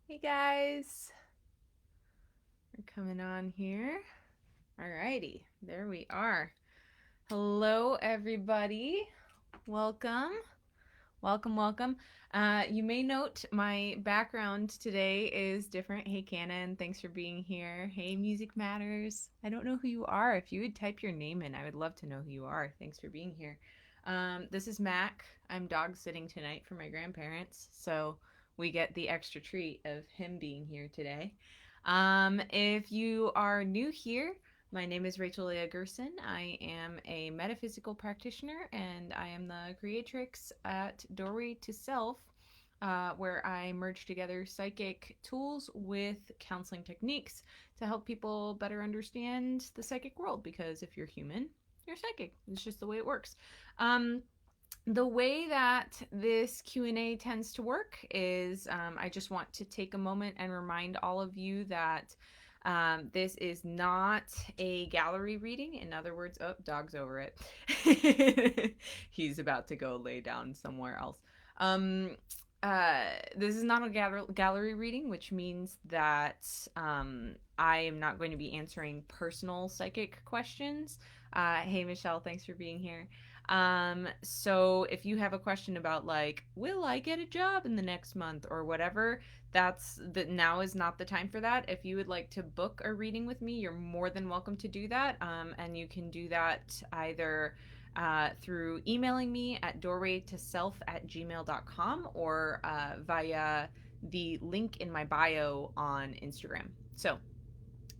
Hey guys, we're coming on here. Alrighty, there we are. Hello, everybody. Welcome, welcome. You may note my background today is different. Hey, Cannon, thanks for being here. Hey, Music Matters. I don't know who you are. If you would type your name in, I would love to know who you are. Thanks for being here. This is Mac. I'm dog sitting tonight for my grandparents, so we get the extra treat of him being here today. If you are new here, my name is Rachel Leah Gerson. I am a metaphysical practitioner and I am the creatrix at Doorway to Self, where I merge together psychic tools with counseling techniques to help people better understand the psychic world. Because if you're human, you're psychic. It's just the way it works. Um, the way that this Q&A tends to work is I just want to take a moment and remind all of you that this is not a gallery reading. In other words, oh, dog's over it. He's about to go lay down somewhere else. Um, this is not a gallery reading, which means that I am not going to be answering personal psychic questions. Hey, Michelle, thanks for being here. So if you have a question about like, will I get a job in the next month or whatever, now is not the time for that. If you would like to book a reading with me, you're more than welcome to do that. And you can do that either through emailing me at doorwaytoself@gmail.com or via the link in my bio on Instagram. So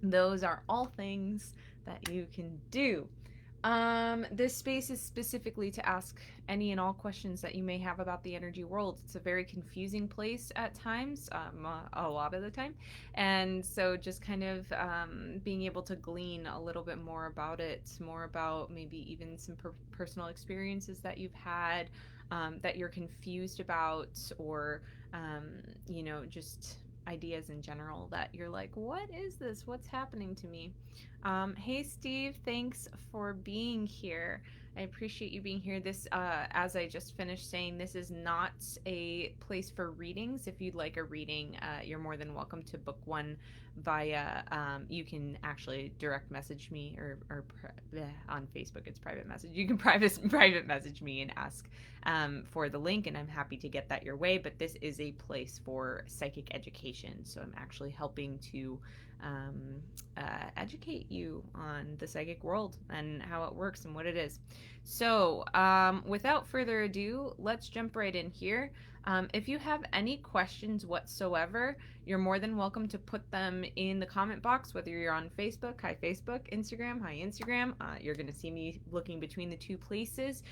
those are all things that you can do. This space is specifically to ask any and all questions that you may have about the energy world. It's a very confusing place at times, a lot of the time. And so just kind of being able to glean a little bit more about it, more about maybe even some personal experiences that you've had that you're confused about, or, just ideas in general that you're like, what is this? What's happening to me? Hey, Steve, thanks for being here. I appreciate you being here. As I just finished saying, this is not a place for readings. If you'd like a reading, you're more than welcome to book one via, you can actually direct message me on Facebook, it's private message. You can private message me and ask for the link, and I'm happy to get that your way. But this is a place for psychic education. So I'm actually helping to educate you on the psychic world and how it works and what it is. So, without further ado, let's jump right in here. If you have any questions whatsoever, you're more than welcome to put them in the comment box, whether you're on Facebook, hi Facebook, Instagram, hi Instagram. You're going to see me looking between the two places.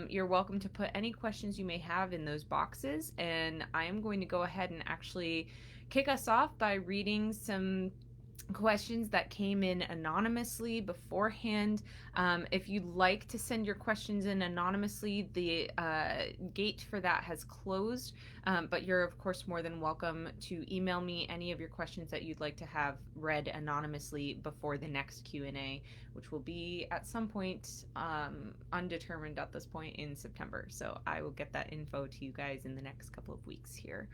You're welcome to put any questions you may have in those boxes, and I am going to go ahead and actually kick us off by reading some questions that came in anonymously beforehand. If you'd like to send your questions in anonymously, the gate for that has closed, but you're of course more than welcome to email me any of your questions that you'd like to have read anonymously before the next Q&A, which will be at some point, undetermined at this point, in September. So I will get that info to you guys in the next couple of weeks here.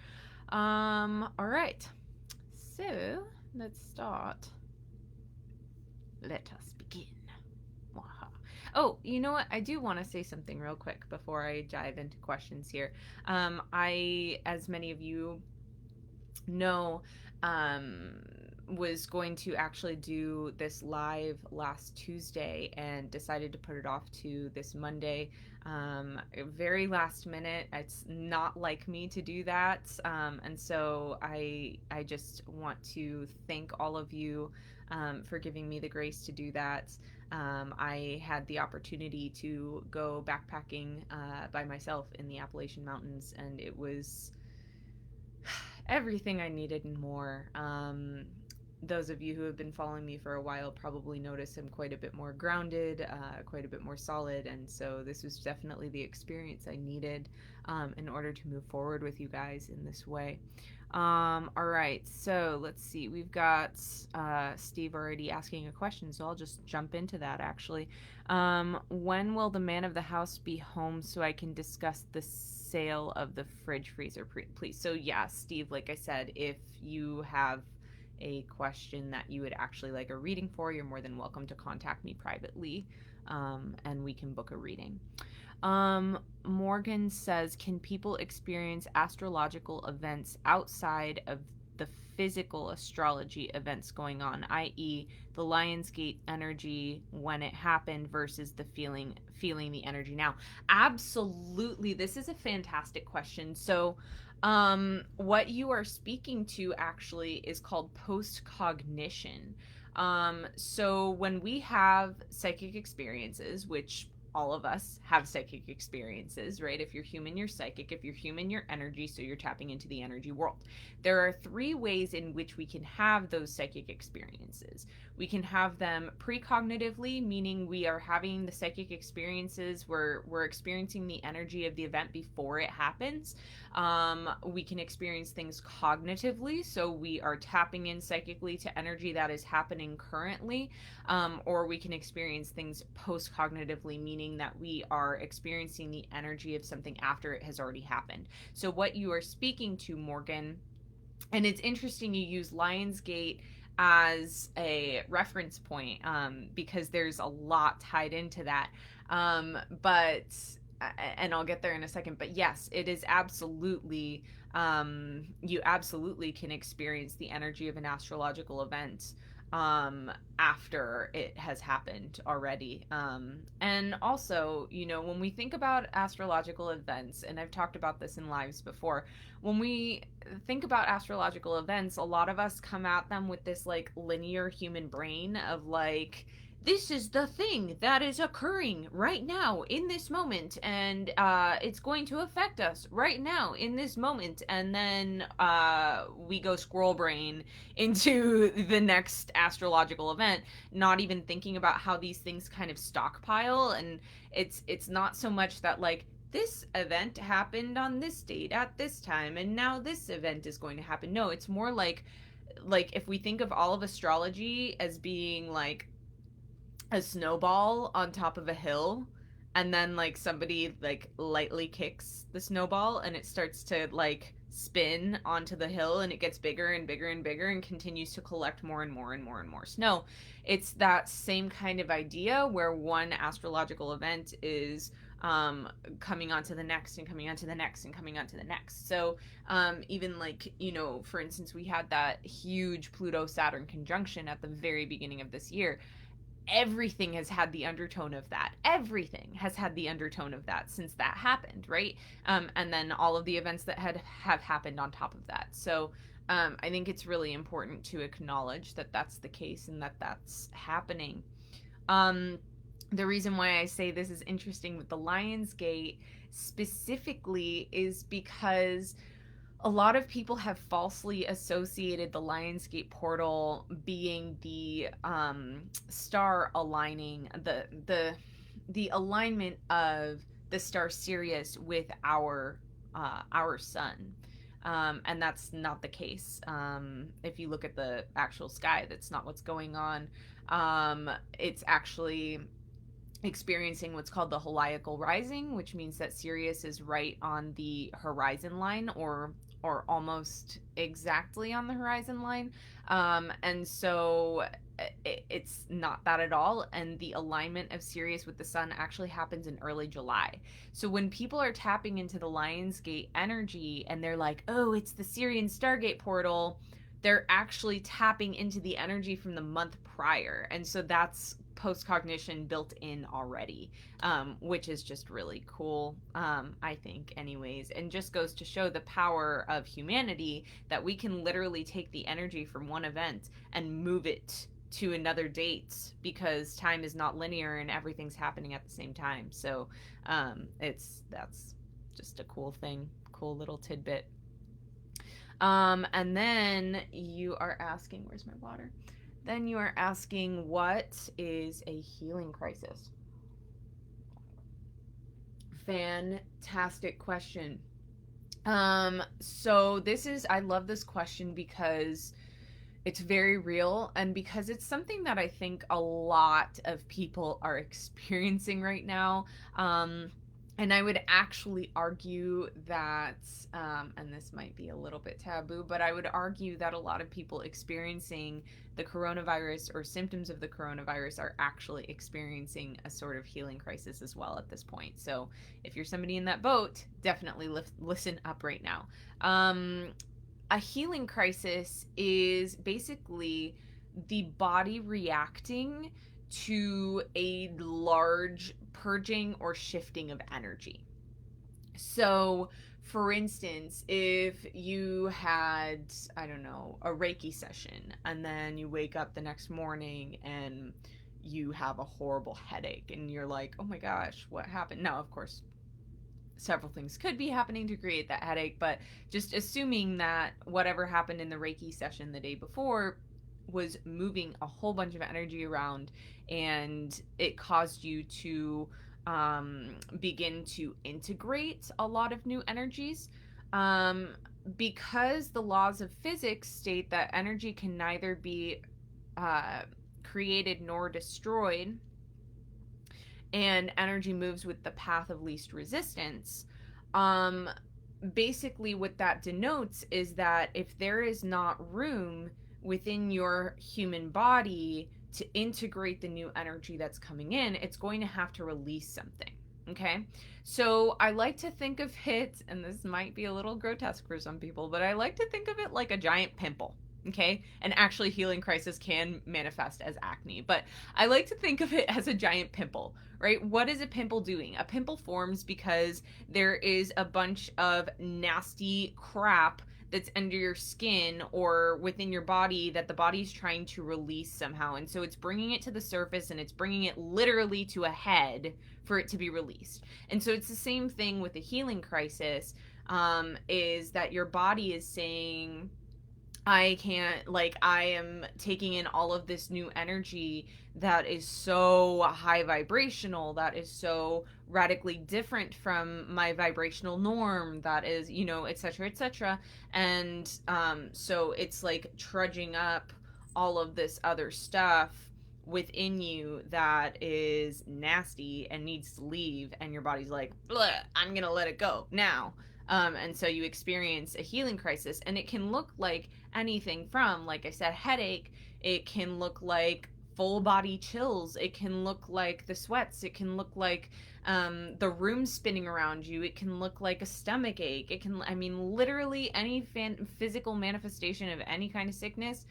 All right. So let's start. Let us begin. Waha. Oh, you know what? I do want to say something real quick before I dive into questions here. As many of you know, was going to actually do this live last Tuesday and decided to put it off to this Monday. Very last minute. It's not like me to do that. And so I just want to thank all of you for giving me the grace to do that. I had the opportunity to go backpacking by myself in the Appalachian Mountains, and it was everything I needed and more. Those of you who have been following me for a while probably notice I'm quite a bit more grounded, quite a bit more solid, and so this was definitely the experience I needed in order to move forward with you guys in this way. All right, so let's see. We've got Steve already asking a question, so I'll just jump into that actually. When will the man of the house be home so I can discuss the sale of the fridge freezer, please. So yeah, Steve, like I said, if you have a question that you would actually like a reading for, you're more than welcome to contact me privately, and we can book a reading. Morgan says, can people experience astrological events outside of the physical astrology events going on, i.e., the Lionsgate energy when it happened versus the feeling the energy now? Absolutely. This is a fantastic question. So, what you are speaking to actually is called post-cognition. So when we have psychic experiences, which all of us have psychic experiences, right? If you're human, you're psychic. If you're human, you're energy, so you're tapping into the energy world. There are 3 ways in which we can have those psychic experiences. We can have them precognitively, meaning we are having the psychic experiences where we're experiencing the energy of the event before it happens. We can experience things cognitively, so we are tapping in psychically to energy that is happening currently. Or we can experience things post-cognitively, meaning that we are experiencing the energy of something after it has already happened. So what you are speaking to, Morgan, and it's interesting you use Lionsgate as a reference point, because there's a lot tied into that. But and I'll get there in a second. But yes, it is absolutely, you absolutely can experience the energy of an astrological event after it has happened already. And also, when we think about astrological events, and I've talked about this in lives before, when we think about astrological events, a lot of us come at them with this like linear human brain of like, this is the thing that is occurring right now in this moment, and it's going to affect us right now in this moment. And then we go squirrel brain into the next astrological event, not even thinking about how these things kind of stockpile. And it's not so much that like, this event happened on this date at this time, and now this event is going to happen. No, it's more like if we think of all of astrology as being like a snowball on top of a hill, and then like somebody like lightly kicks the snowball and it starts to like spin onto the hill, and it gets bigger and bigger and bigger and continues to collect more and more and more and more snow. It's that same kind of idea where one astrological event is coming onto the next and coming onto the next and coming onto the next. So even like, for instance, we had that huge Pluto Saturn conjunction at the very beginning of this year. Everything has had the undertone of that. Everything has had the undertone of that since that happened, right? And then all of the events that have happened on top of that. So I think it's really important to acknowledge that that's the case and that that's happening. The reason why I say this is interesting with the Lionsgate specifically is because a lot of people have falsely associated the Lionsgate portal being the star aligning, the alignment of the star Sirius with our sun. And that's not the case. If you look at the actual sky, that's not what's going on. It's actually experiencing what's called the heliacal rising, which means that Sirius is right on the horizon line, or almost exactly on the horizon line. And so it's not that at all. And the alignment of Sirius with the sun actually happens in early July. So when people are tapping into the Lionsgate energy and they're like, oh, it's the Sirian Stargate portal, they're actually tapping into the energy from the month prior. And so that's post-cognition built in already, which is just really cool, I think, anyways, and just goes to show the power of humanity, that we can literally take the energy from one event and move it to another date, because time is not linear and everything's happening at the same time. So that's just a cool thing, cool little tidbit. And then you are asking, where's my water? Then you are asking, what is a healing crisis? Fantastic question. So this is, I love this question because it's very real, and because it's something that I think a lot of people are experiencing right now. And I would actually argue that, and this might be a little bit taboo, but I would argue that a lot of people experiencing the coronavirus or symptoms of the coronavirus are actually experiencing a sort of healing crisis as well at this point. So if you're somebody in that boat, definitely listen up right now. A healing crisis is basically the body reacting to a large purging or shifting of energy. So, for instance, if you had, I don't know, a Reiki session and then you wake up the next morning and you have a horrible headache and you're like, oh my gosh, what happened? Now, of course, several things could be happening to create that headache, but just assuming that whatever happened in the Reiki session the day before was moving a whole bunch of energy around and it caused you to begin to integrate a lot of new energies. Um, because the laws of physics state that energy can neither be uh, created nor destroyed, and energy moves with the path of least resistance. Um, Basically, what that denotes is that if there is not room within your human body to integrate the new energy that's coming in, it's going to have to release something. Okay, so I like to think of it, and this might be a little grotesque for some people, but I like to think of it like a giant pimple. Okay, and actually, healing crisis can manifest as acne, but I like to think of it as a giant pimple, right? What is a pimple doing? A pimple forms because there is a bunch of nasty crap that's under your skin or within your body that the body's trying to release somehow. And so it's bringing it to the surface and it's bringing it literally to a head for it to be released. And so it's the same thing with a healing crisis, is that your body is saying, I can't, like, I am taking in all of this new energy that is so high vibrational, that is so radically different from my vibrational norm, that is, you know, etc., etc. And so it's like trudging up all of this other stuff within you that is nasty and needs to leave, and your body's like, I'm gonna let it go now. And so you experience a healing crisis, and it can look like anything from, like I said, headache. It can look like full body chills. It can look like the sweats. It can look like the room spinning around you. It can look like a stomach ache. It can, I mean, literally any physical manifestation of any kind of sickness.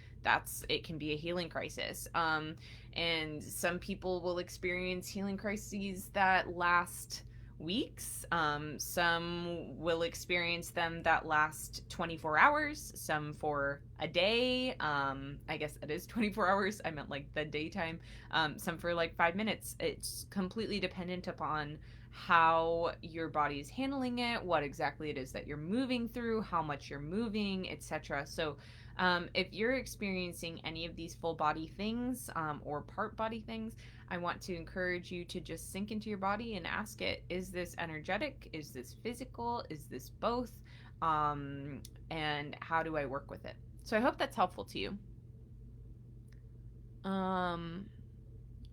It can be a healing crisis. And some people will experience healing crises that last weeks. Some will experience them that last 24 hours, some for a day. I guess it is 24 hours. I meant like the daytime. Some for like 5 minutes. It's completely dependent upon how your body is handling it, what exactly it is that you're moving through, how much you're moving, etc. So if you're experiencing any of these full body things, or part body things, I want to encourage you to just sink into your body and ask it, is this energetic? Is this physical? Is this both? And how do I work with it? So I hope that's helpful to you. All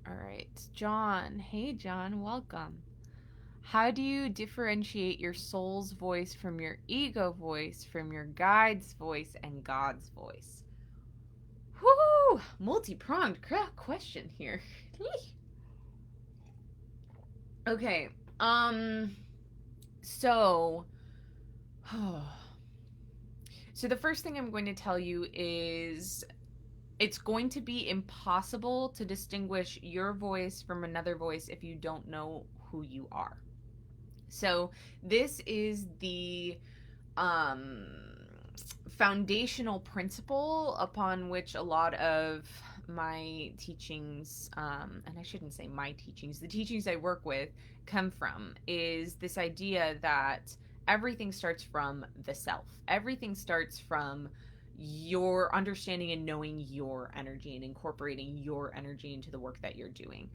right. John. Hey, John. Welcome. How do you differentiate your soul's voice from your ego voice, from your guide's voice, and God's voice? Whoo! Multi-pronged question here. Okay. So so the first thing I'm going to tell you is it's going to be impossible to distinguish your voice from another voice if you don't know who you are. So this is the foundational principle upon which a lot of my teachings, and I shouldn't say my teachings, the teachings I work with come from, is this idea that everything starts from the self. Everything starts from your understanding and knowing your energy and incorporating your energy into the work that you're doing.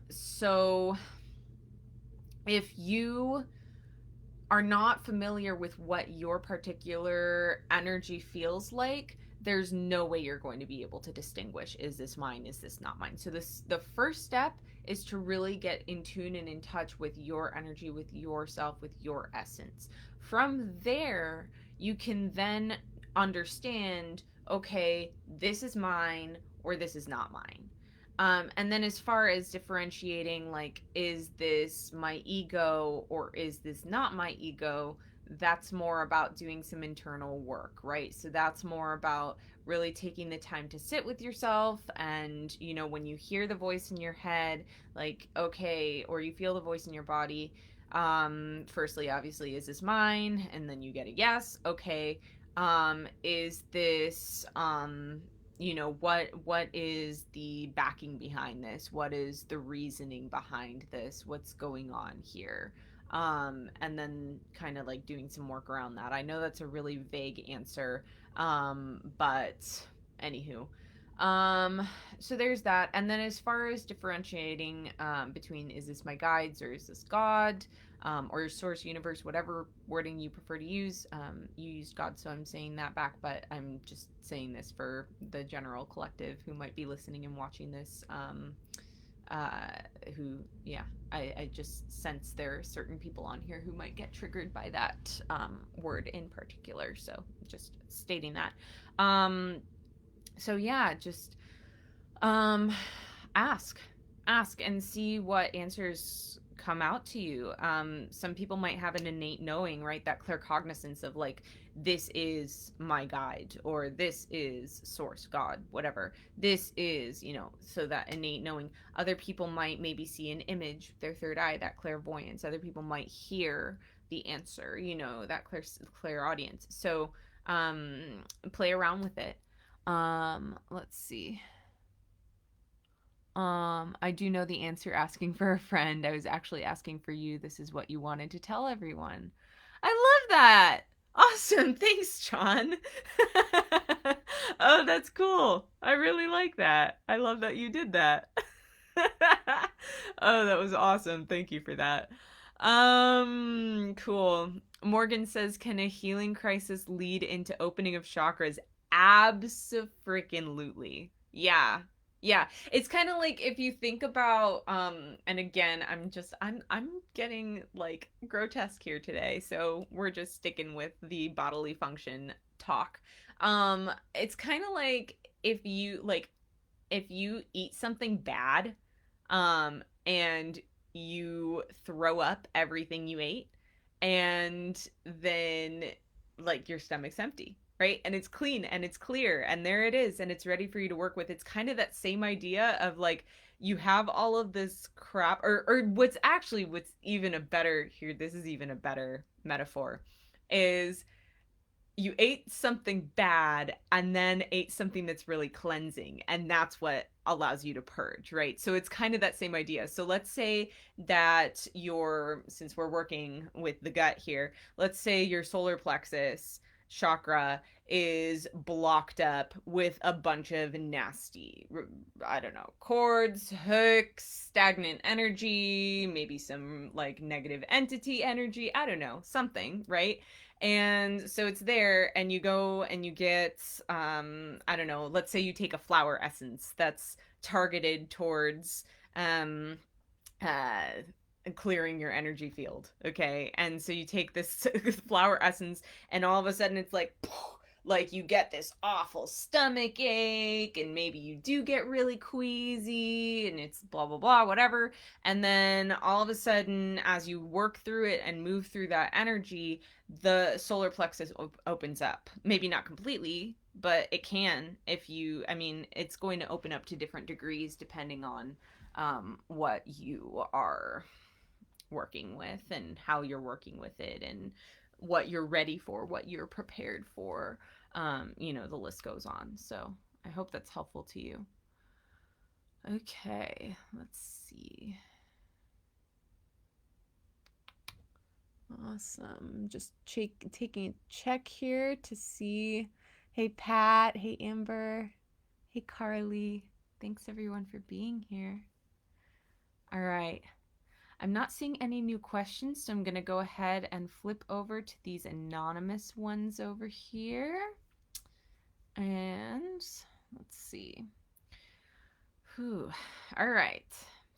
So if you are not familiar with what your particular energy feels like, there's no way you're going to be able to distinguish, is this mine, is this not mine? So the first step is to really get in tune and in touch with your energy, with yourself, with your essence. From there, you can then understand, okay, this is mine or this is not mine. And then as far as differentiating, like, is this my ego or is this not my ego? That's more about doing some internal work, right? So that's more about really taking the time to sit with yourself. And, you know, when you hear the voice in your head, like, okay, or you feel the voice in your body, firstly, obviously, is this mine? And then you get a yes. Okay. Is this, you know, what is the backing behind this? What is the reasoning behind this? What's going on here? And then kind of like doing some work around that. I know that's a really vague answer, but anywho, um, so there's that. And then as far as differentiating between is this my guides or is this God, or your source, universe, whatever wording you prefer to use. You used God, so I'm saying that back, but I'm just saying this for the general collective who might be listening and watching this. Uh, who, yeah, I just sense there are certain people on here who might get triggered by that word in particular. So just stating that. So yeah, just um, ask, ask, and see what answers come out to you. Some people might have an innate knowing, right? That claircognizance of like, this is my guide, or this is source, God, whatever. This is, you know, so that innate knowing. Other people might maybe see an image, their third eye, that clairvoyance. Other people might hear the answer, you know, that clairaudience. So play around with it. Let's see. I do know the answer asking for a friend. I was actually asking for you. This is what you wanted to tell everyone. I love that. Awesome. Thanks, John. Oh, that's cool. I really like that. I love that you did that. Oh, that was awesome. Thank you for that. Cool. Morgan says, can a healing crisis lead into opening of chakras? Abso-freaking-lutely. Yeah. Yeah. It's kind of like if you think about and again, I'm getting like grotesque here today, so we're just sticking with the bodily function talk. It's kind of like if you eat something bad and you throw up everything you ate, and then like your stomach's empty, right? And it's clean and it's clear and there it is and it's ready for you to work with. It's kind of that same idea of like you have all of this crap, or what's even a better here, this is even a better metaphor, is you ate something bad and then ate something that's really cleansing, and that's what allows you to purge, right? So it's kind of that same idea. So let's say that since we're working with the gut here, let's say your solar plexus chakra is blocked up with a bunch of nasty, I don't know, cords, hooks, stagnant energy, maybe some like negative entity energy, I don't know, something, right? And so it's there, and you go and you get, I don't know, let's say you take a flower essence that's targeted towards um, uh, clearing your energy field. Okay. And so you take this flower essence, and all of a sudden it's like you get this awful stomach ache, and maybe you do get really queasy, and it's blah blah blah whatever. And then all of a sudden, as you work through it and move through that energy, the solar plexus opens up. Maybe not completely, but it can. If you, I mean, it's going to open up to different degrees depending on what you are working with and how you're working with it and what you're ready for, what you're prepared for. You know, the list goes on. So I hope that's helpful to you. Okay, let's see. Awesome. Just taking a check here to see. Hey, Pat. Hey, Amber. Hey, Carly. Thanks, everyone, for being here. All right. I'm not seeing any new questions, so I'm going to go ahead and flip over to these anonymous ones over here. And let's see. Whew. All right.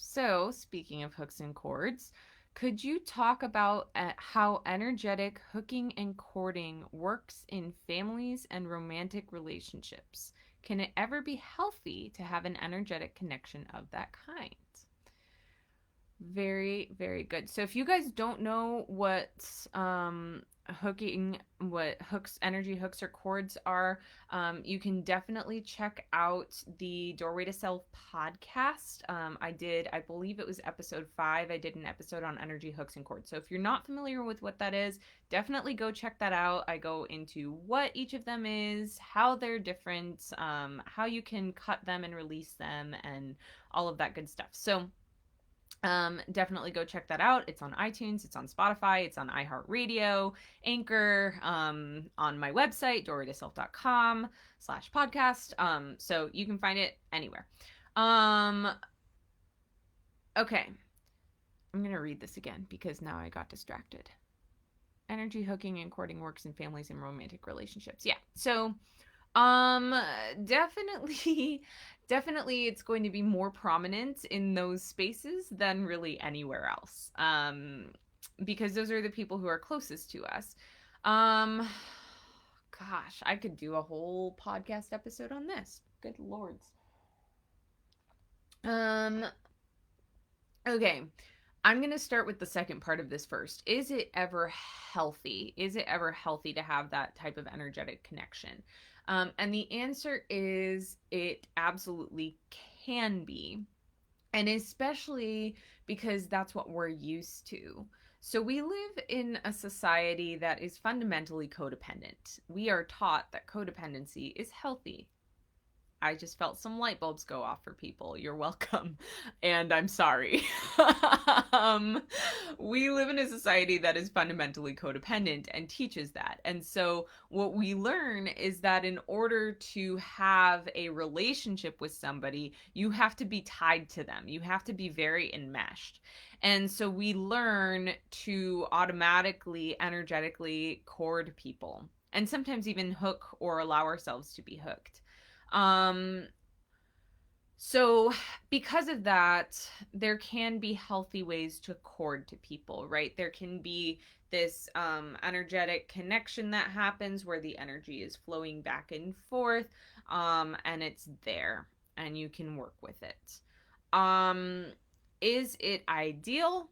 So, speaking of hooks and cords, could you talk about how energetic hooking and cording works in families and romantic relationships? Can it ever be healthy to have an energetic connection of that kind? Very, very good. So if you guys don't know what what hooks, energy hooks or cords are, you can definitely check out the Doorway to Self podcast. I believe it was episode 5. I did an episode on energy hooks and cords. So if you're not familiar with what that is, definitely go check that out. I go into what each of them is, how they're different, how you can cut them and release them, and all of that good stuff. So definitely go check that out. It's on iTunes, it's on Spotify, it's on iHeartRadio, Anchor, on my website, doorwaytoself.com/podcast. So you can find it anywhere. Okay. I'm going to read this again because now I got distracted. Energy hooking and cording works in families and romantic relationships. Yeah. So, definitely definitely it's going to be more prominent in those spaces than really anywhere else. Because those are the people who are closest to us. Um Gosh, I could do a whole podcast episode on this. Good lords. Okay. I'm going to start with the second part of this first. Is it ever healthy? Is it ever healthy to have that type of energetic connection? And the answer is it absolutely can be. And especially because that's what we're used to. So we live in a society that is fundamentally codependent. We are taught that codependency is healthy. I just felt some light bulbs go off for people. You're welcome. And I'm sorry. We live in a society that is fundamentally codependent and teaches that. And so what we learn is that in order to have a relationship with somebody, you have to be tied to them. You have to be very enmeshed. And so we learn to automatically, energetically cord people and sometimes even hook or allow ourselves to be hooked. So because of that, there can be healthy ways to cord to people, right? There can be this energetic connection that happens where the energy is flowing back and forth, and it's there, and you can work with it. Is it ideal?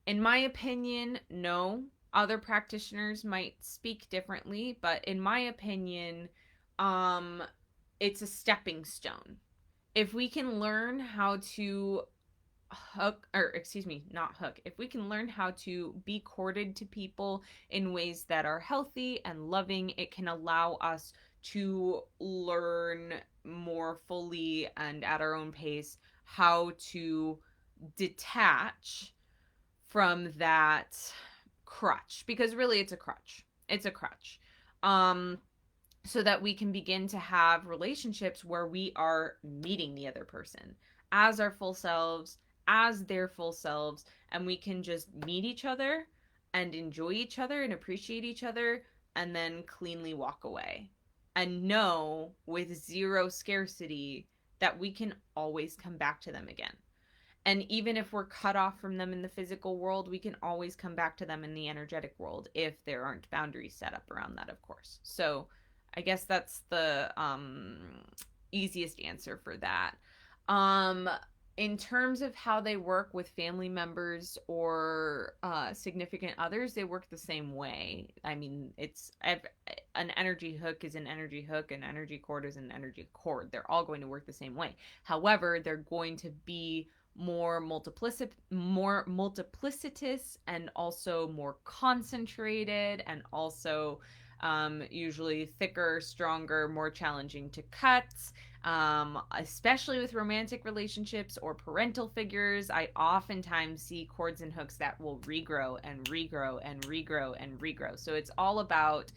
In my opinion, no. Other practitioners might speak differently, but in my opinion, it's a stepping stone. If we can learn how to not hook. If we can learn how to be courted to people in ways that are healthy and loving, it can allow us to learn more fully and at our own pace how to detach from that crutch, because really it's a crutch. It's a crutch. So that we can begin to have relationships where we are meeting the other person as our full selves, as their full selves, and we can just meet each other and enjoy each other and appreciate each other and then cleanly walk away and know with zero scarcity that we can always come back to them again. And even if we're cut off from them in the physical world, we can always come back to them in the energetic world if there aren't boundaries set up around that, of course. So I guess that's the easiest answer for that. In terms of how they work with family members or significant others, they work the same way. I mean, an energy hook is an energy hook, an energy cord is an energy cord. They're all going to work the same way. However, they're going to be more multiplicitous and also more concentrated, and also usually thicker, stronger, more challenging to cut, especially with romantic relationships or parental figures. I oftentimes see cords and hooks that will regrow and regrow and regrow and regrow. So it's all about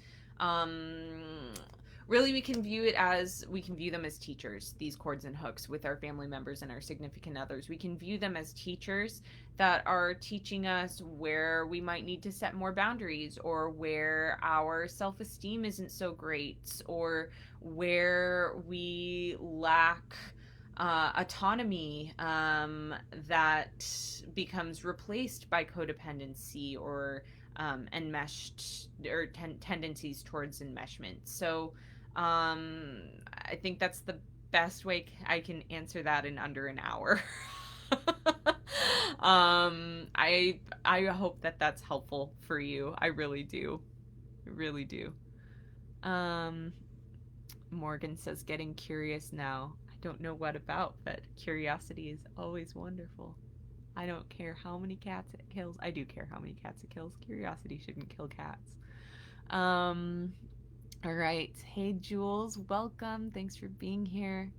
really we can view them as teachers, these cords and hooks, with our family members and our significant others. We can view them as teachers that are teaching us where we might need to set more boundaries, or where our self-esteem isn't so great, or where we lack autonomy that becomes replaced by codependency or enmeshed or tendencies towards enmeshment. So I think that's the best way I can answer that in under an hour. I hope that that's helpful for you. I really do. I really do. Um, Morgan says, getting curious now. I don't know what about, but curiosity is always wonderful. I don't care how many cats it kills. I do care how many cats it kills. Curiosity shouldn't kill cats. All right. Hey, Jules, welcome. Thanks for being here.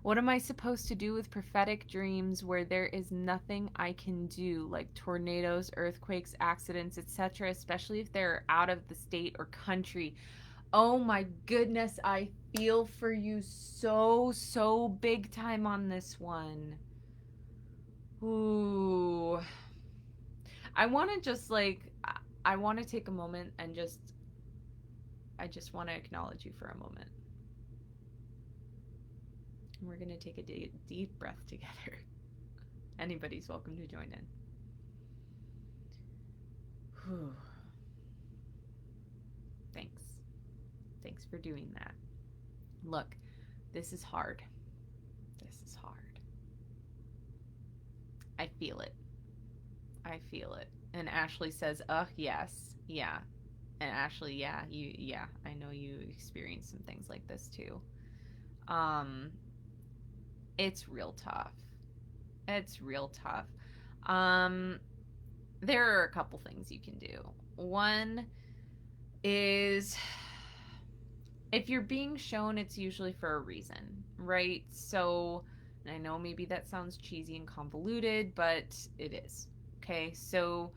What am I supposed to do with prophetic dreams where there is nothing I can do, like tornadoes, earthquakes, accidents, etc., especially if they're out of the state or country? Oh my goodness, I feel for you so big time on this one. Ooh. I want to just I want to take a moment and I just want to acknowledge you for a moment. And we're going to take a deep breath together. Anybody's welcome to join in. Whew. Thanks. Thanks for doing that. Look, this is hard. This is hard. I feel it. I feel it. And Ashley says, yes. Yeah. And Ashley, yeah, I know you experienced some things like this too. It's real tough. It's real tough. There are a couple things you can do. One is, if you're being shown, it's usually for a reason, right? So, and I know maybe that sounds cheesy and convoluted, but it is. Okay, so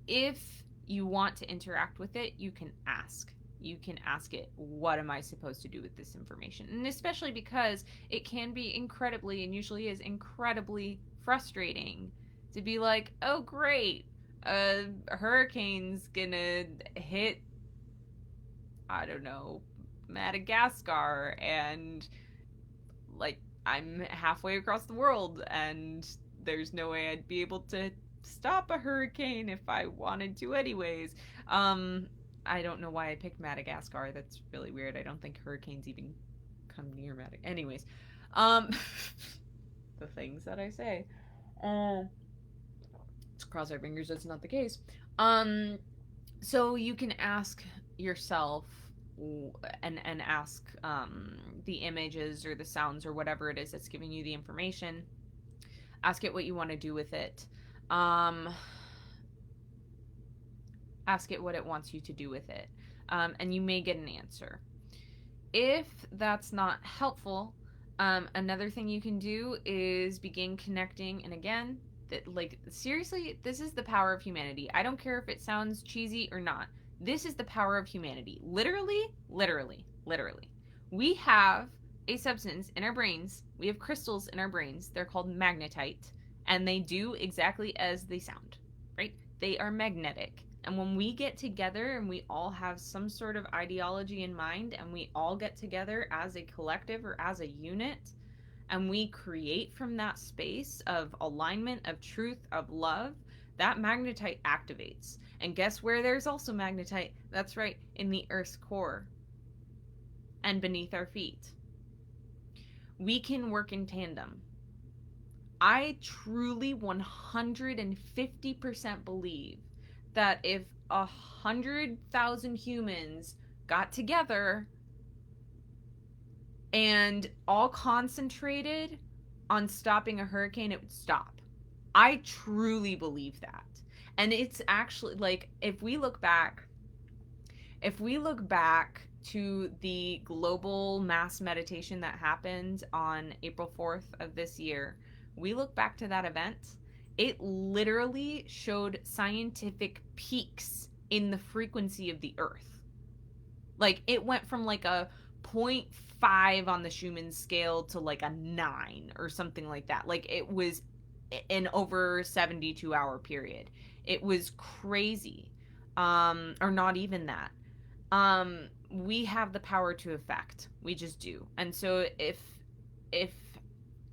if you want to interact with it, you can ask. You can ask it, what am I supposed to do with this information? And especially because it can be incredibly, and usually is incredibly frustrating to be like, oh great, a hurricane's gonna hit, I don't know, Madagascar, and like I'm halfway across the world and there's no way I'd be able to stop a hurricane if I wanted to anyways. I don't know why I picked Madagascar. That's really weird. I don't think hurricanes even come near Madagascar. Anyways, the things that I say. Let's cross our fingers that's not the case. So you can ask yourself and ask the images or the sounds or whatever it is that's giving you the information. Ask it what you want to do with it. Ask it what it wants you to do with it. And you may get an answer. If that's not helpful, another thing you can do is begin connecting. And again, like, seriously, this is the power of humanity. I don't care if it sounds cheesy or not. This is the power of humanity. Literally. We have a substance in our brains. We have crystals in our brains. They're called magnetite. And they do exactly as they sound, right? They are magnetic. And when we get together and we all have some sort of ideology in mind and we all get together as a collective or as a unit and we create from that space of alignment, of truth, of love, that magnetite activates. And guess where there's also magnetite? That's right, in the Earth's core and beneath our feet. We can work in tandem. I truly 150% believe that if 100,000 humans got together and all concentrated on stopping a hurricane, it would stop. I truly believe that. And it's actually, like, if we look back to the global mass meditation that happened on April 4th of this year, we look back to that event, it literally showed scientific peaks in the frequency of the Earth. Like, it went from like a 0.5 on the Schumann scale to like a 9 or something like that. Like, it was an over 72-hour period. It was crazy. Or not even that. We have the power to affect. We just do. And so if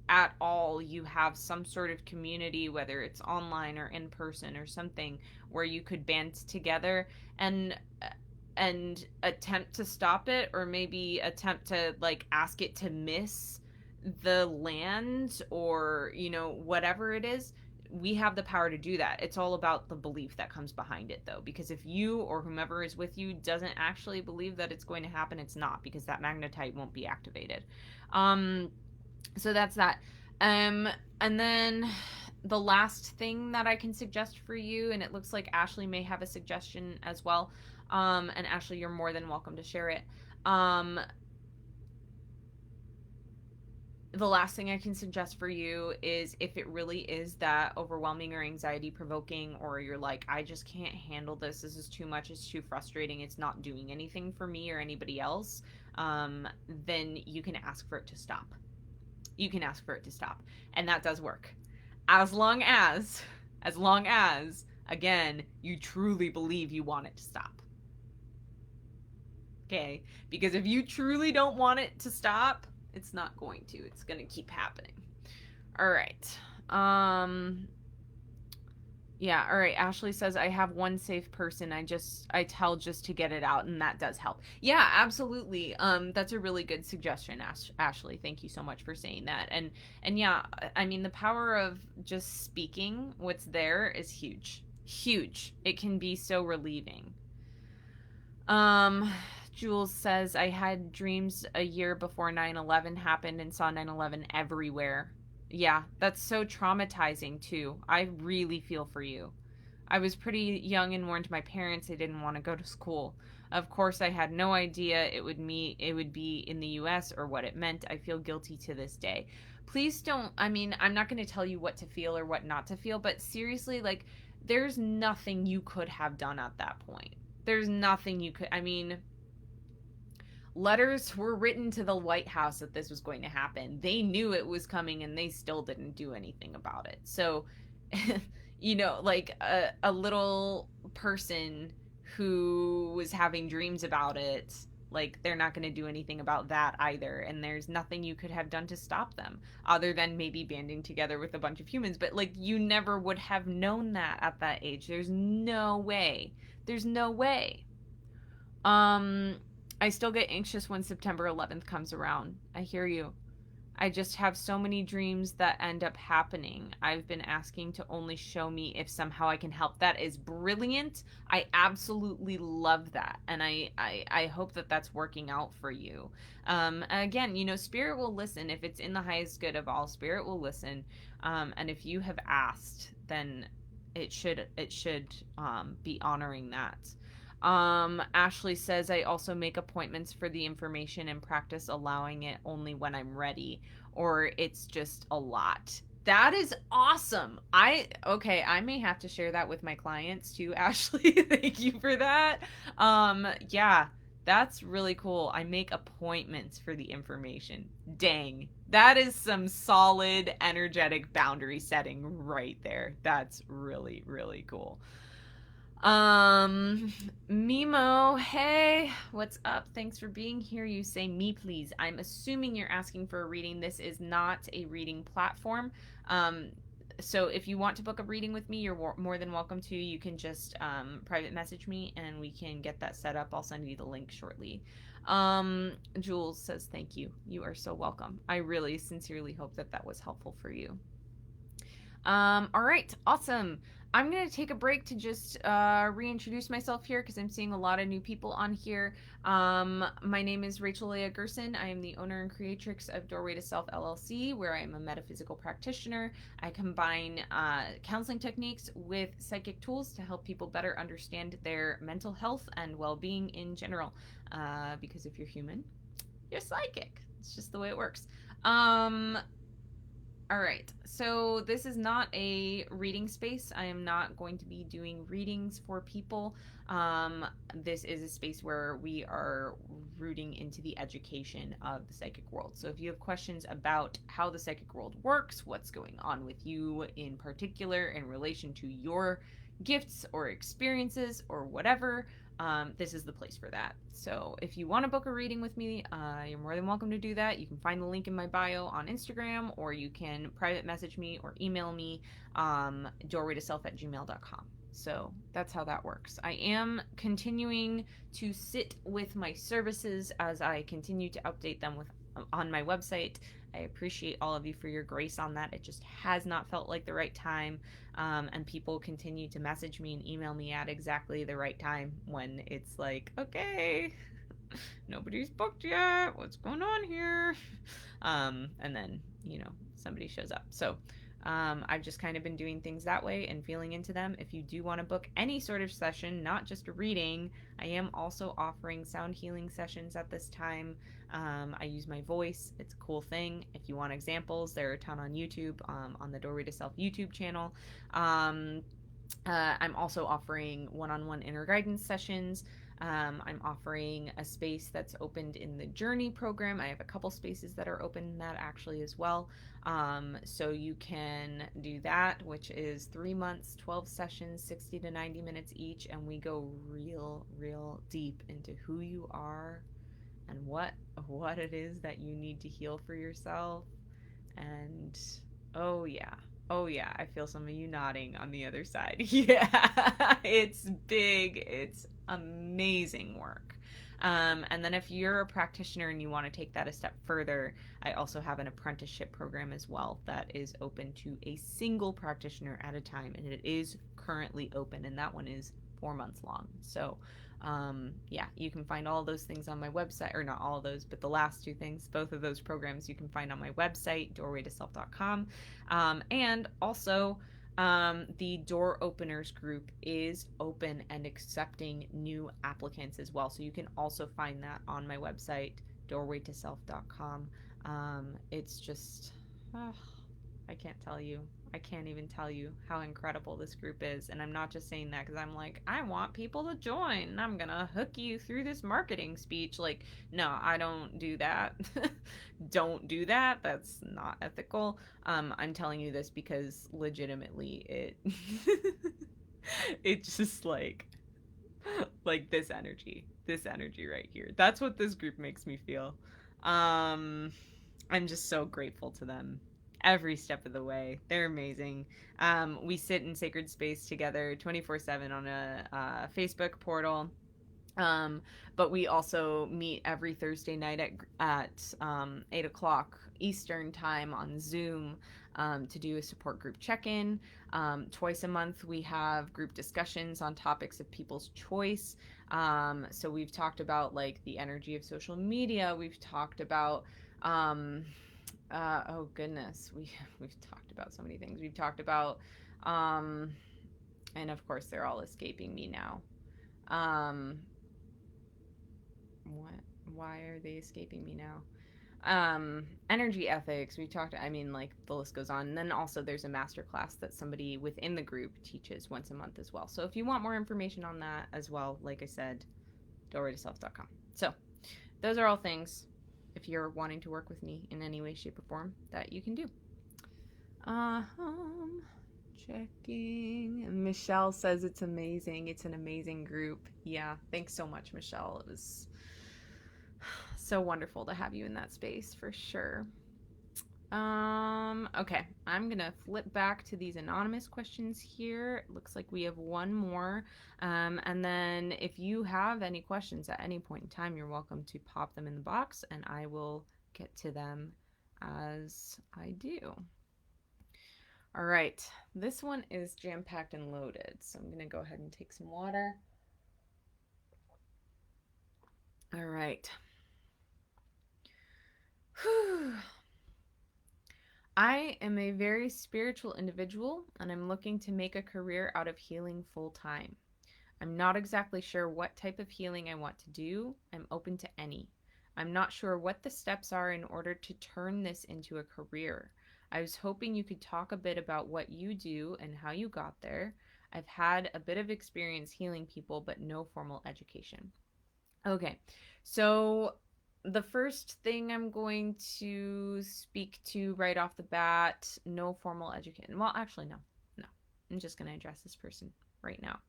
at all you have some sort of community, whether it's online or in person or something, where you could band together and attempt to stop it, or maybe attempt to like ask it to miss the land, or whatever it is. We have the power to do that. It's all about the belief that comes behind it, though, because if you or whomever is with you doesn't actually believe that it's going to happen, it's not, because that magnetite won't be activated. So that's that. um and then the last thing that I can suggest for you, and it looks like Ashley may have a suggestion as well. And Ashley, you're more than welcome to share it. The last thing I can suggest for you is, if it really is that overwhelming or anxiety provoking, or you're like, I just can't handle this, this is too much, it's too frustrating, it's not doing anything for me or anybody else, then you can ask for it to stop. You can ask for it to stop. And that does work. As long as, again, you truly believe you want it to stop. Okay? Because if you truly don't want it to stop, it's not going to. It's going to keep happening. All right. Yeah, all right. Ashley says, I have one safe person. I tell just to get it out, and that does help. Yeah, absolutely. That's a really good suggestion, Ashley. Thank you so much for saying that. And yeah, I mean, the power of just speaking what's there is huge. Huge. It can be so relieving. Jules says, I had dreams a year before 9/11 happened and saw 9/11 everywhere. Yeah, that's so traumatizing too. I really feel for you. I was pretty young and warned my parents I didn't want to go to school. Of course, I had no idea it would be in the US or what it meant. I feel guilty to this day. Please don't, I mean, I'm not going to tell you what to feel or what not to feel, but seriously, like, there's nothing you could have done at that point. There's nothing you could, I mean, letters were written to the White House that this was going to happen. They knew it was coming and they still didn't do anything about it. So, like a little person who was having dreams about it, like, they're not going to do anything about that either. And there's nothing you could have done to stop them other than maybe banding together with a bunch of humans. But, like, you never would have known that at that age. There's no way. There's no way. I still get anxious when September 11th comes around. I hear you. I just have so many dreams that end up happening. I've been asking to only show me if somehow I can help. That is brilliant. I absolutely love that. And I hope that that's working out for you. Again, Spirit will listen. If it's in the highest good of all, Spirit will listen. And if you have asked, then it should be honoring that. Ashley says, I also make appointments for the information and practice allowing it only when I'm ready, or it's just a lot. That is awesome. I may have to share that with my clients too, Ashley. Thank you for that. Yeah, that's really cool. I make appointments for the information. Dang. That is some solid energetic boundary setting right there. That's really, really cool. Mimo, hey, what's up? Thanks for being here. You say me, please. I'm assuming you're asking for a reading. This is not a reading platform. So if you want to book a reading with me, you're more than welcome to. You can just private message me and we can get that set up. I'll send you the link shortly. Jules says, thank you. You are so welcome. I really sincerely hope that was helpful for you. All right, awesome. I'm going to take a break to just reintroduce myself here because I'm seeing a lot of new people on here. My name is Rachel Leah Gerson. I am the owner and creatrix of Doorway to Self LLC, where I am a metaphysical practitioner. I combine counseling techniques with psychic tools to help people better understand their mental health and well-being in general. Because if you're human, you're psychic. It's just the way it works. All right, so this is not a reading space. I am not going to be doing readings for people. This is a space where we are rooting into the education of the psychic world. So if you have questions about how the psychic world works, what's going on with you in particular in relation to your gifts or experiences or whatever, this is the place for that. So if you want to book a reading with me, you're more than welcome to do that. You can find the link in my bio on Instagram, or you can private message me or email me, doorwaytoself@gmail.com. So that's how that works. I am continuing to sit with my services as I continue to update them on my website. I appreciate all of you for your grace on that. It just has not felt like the right time. And people continue to message me and email me at exactly the right time when it's like, okay, nobody's booked yet. What's going on here? And then, somebody shows up. So I've just kind of been doing things that way and feeling into them. If you do want to book any sort of session, not just a reading, I am also offering sound healing sessions at this time. I use my voice. It's a cool thing. If you want examples, there are a ton on YouTube, on the Doorway to Self YouTube channel. I'm also offering one-on-one inner guidance sessions. I'm offering a space that's opened in the Journey program. I have a couple spaces that are open in that actually as well. So you can do that, which is 3 months, 12 sessions, 60 to 90 minutes each, and we go real deep into who you are and what it is that you need to heal for yourself. And oh yeah, I feel some of you nodding on the other side. Yeah, it's big, it's amazing work. And then if you're a practitioner and you want to take that a step further, I also have an apprenticeship program as well that is open to a single practitioner at a time, and it is currently open, and that one is 4 months long. So yeah, you can find all those things on my website, or not all of those, but the last two things, both of those programs you can find on my website, doorwaytoself.com. And also, the door openers group is open and accepting new applicants as well. So you can also find that on my website, doorwaytoself.com. It's just, I can't tell you. I can't even tell you how incredible this group is. And I'm not just saying that because I'm like, I want people to join and I'm going to hook you through this marketing speech. Like, no, I don't do that. Don't do that. That's not ethical. I'm telling you this because legitimately it's just like this energy right here. That's what this group makes me feel. I'm just so grateful to them every step of the way. They're amazing. We sit in sacred space together 24/7 on a Facebook portal. But we also meet every Thursday night at 8 o'clock Eastern time on Zoom to do a support group check-in. Twice a month we have group discussions on topics of people's choice. So we've talked about like the energy of social media. We've talked about oh goodness, we've talked about so many things. We've talked about and of course they're all escaping me now. What? Why are they escaping me now? Energy ethics. We talked. I mean, like the list goes on. And then also there's a master class that somebody within the group teaches once a month as well. So if you want more information on that as well, like I said, doorwaytoself.com. So those are all things, if you're wanting to work with me in any way, shape, or form, that you can do. Checking. And Michelle says it's amazing. It's an amazing group. Yeah, thanks so much, Michelle. It was so wonderful to have you in that space for sure. Okay, I'm gonna flip back to these anonymous questions here. It looks like we have one more. And then if you have any questions at any point in time, you're welcome to pop them in the box and I will get to them as I do. All right, this one is jam-packed and loaded, so I'm gonna go ahead and take some water. All right. Whew. I am a very spiritual individual and I'm looking to make a career out of healing full time. I'm not exactly sure what type of healing I want to do. I'm open to any. I'm not sure what the steps are in order to turn this into a career. I was hoping you could talk a bit about what you do and how you got there. I've had a bit of experience healing people, but no formal education. Okay, so the first thing I'm going to speak to right off the bat, no formal education. Well, actually, no. I'm just going to address this person right now.